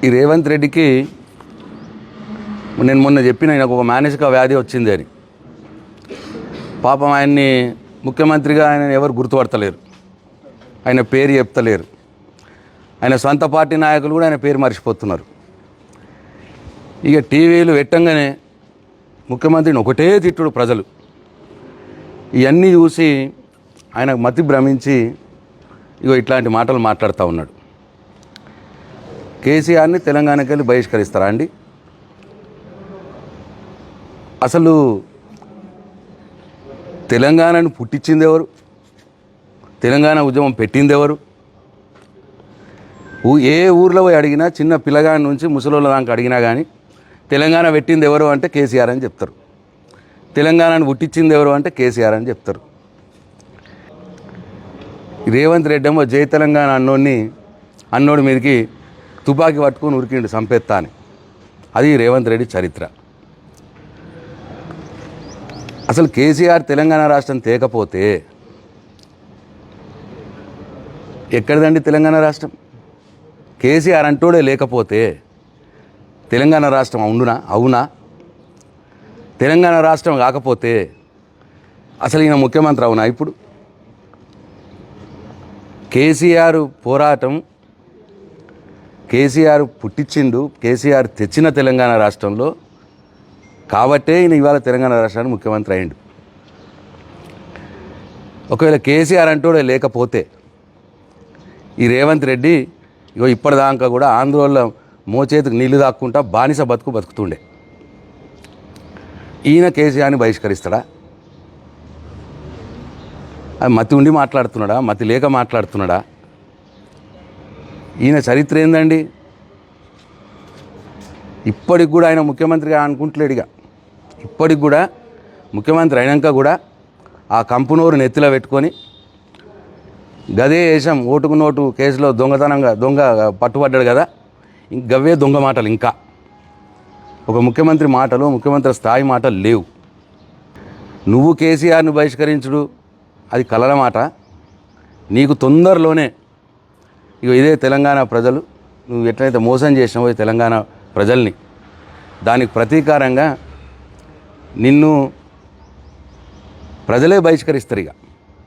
ఈ రేవంత్ రెడ్డికి నేను మొన్న చెప్పిన ఆయనకు ఒక మానసిక వ్యాధి వచ్చింది అని. పాపం ఆయన్ని ముఖ్యమంత్రిగా ఆయన ఎవరు గుర్తుపడతలేరు, ఆయన పేరు చెప్తలేరు. ఆయన సొంత పార్టీ నాయకులు కూడా ఆయన పేరు మర్చిపోతున్నారు. ఇక టీవీలు పెట్టంగానే ముఖ్యమంత్రిని ఒకటే తిట్టుడు ప్రజలు. ఇవన్నీ చూసి ఆయనకు మతి భ్రమించి ఇగో ఇట్లాంటి మాటలు మాట్లాడుతూ ఉన్నాడు. కేసీఆర్ని తెలంగాణకి వెళ్ళి బహిష్కరిస్తారా అండి? అసలు తెలంగాణను పుట్టించింది ఎవరు? తెలంగాణ ఉద్యమం పెట్టింది ఎవరు? ఏ ఊర్లో పోయి అడిగినా, చిన్న పిల్లగాడి నుంచి ముసలోళ్ళ దాకా అడిగినా కానీ తెలంగాణ పెట్టింది ఎవరు అంటే కేసీఆర్ అని చెప్తారు. తెలంగాణను పుట్టించింది ఎవరు అంటే కేసీఆర్ అని చెప్తారు. రేవంత్ రెడ్డి ఏమో జై తెలంగాణ అన్నోడి మీదకి తుపాకీ పట్టుకొని ఉరికిండు సంపెత్తా అని. అది రేవంత్ రెడ్డి చరిత్ర. అసలు కేసీఆర్ తెలంగాణ రాష్ట్రం తేకపోతే ఎక్కడిదండి తెలంగాణ రాష్ట్రం? కేసీఆర్ అంటోడే లేకపోతే తెలంగాణ రాష్ట్రం అవునా? తెలంగాణ రాష్ట్రం కాకపోతే అసలు ఈయన ముఖ్యమంత్రి అవునా? ఇప్పుడు కేసీఆర్ పోరాటం, కేసీఆర్ పుట్టించిండు, కేసీఆర్ తెచ్చిన తెలంగాణ రాష్ట్రంలో కాబట్టే ఈయన ఇవాళ తెలంగాణ రాష్ట్రానికి ముఖ్యమంత్రి అయ్యిండు. ఒకవేళ కేసీఆర్ అంటూడే లేకపోతే ఈ రేవంత్ రెడ్డి ఇగో ఇప్పటిదాకా కూడా ఆంధ్రోళ్ళ మోచేతికి నీళ్లు దాక్కుంటా బానిస బతుకుతుండే. ఈయన కేసీఆర్ని బహిష్కరిస్తాడా? అది మతి ఉండి మాట్లాడుతున్నాడా, మతి లేక మాట్లాడుతున్నాడా? ఈయన చరిత్ర ఏందండి? ఇప్పటికి కూడా ఆయన ముఖ్యమంత్రిగా అనుకుంటలేడుగా. ఇప్పటికి కూడా ముఖ్యమంత్రి అయినాక కూడా ఆ కంపునూరు నెత్తిలో పెట్టుకొని గదే వేషం ఓటుకు నోటు కేసులో దొంగ పట్టుబడ్డాడు కదా, గవే దొంగ మాటలు. ఇంకా ఒక ముఖ్యమంత్రి మాటలు, ముఖ్యమంత్రి స్థాయి మాటలు లేవు. నువ్వు కేసీఆర్ని బహిష్కరించుడు అది కలల మాట. నీకు తొందరలోనే ఇదే తెలంగాణ ప్రజలు, నువ్వు ఎట్లయితే మోసం చేసినావో తెలంగాణ ప్రజల్ని, దానికి ప్రతీకారంగా నిన్ను ప్రజలే బహిష్కరిస్తారు. ఇక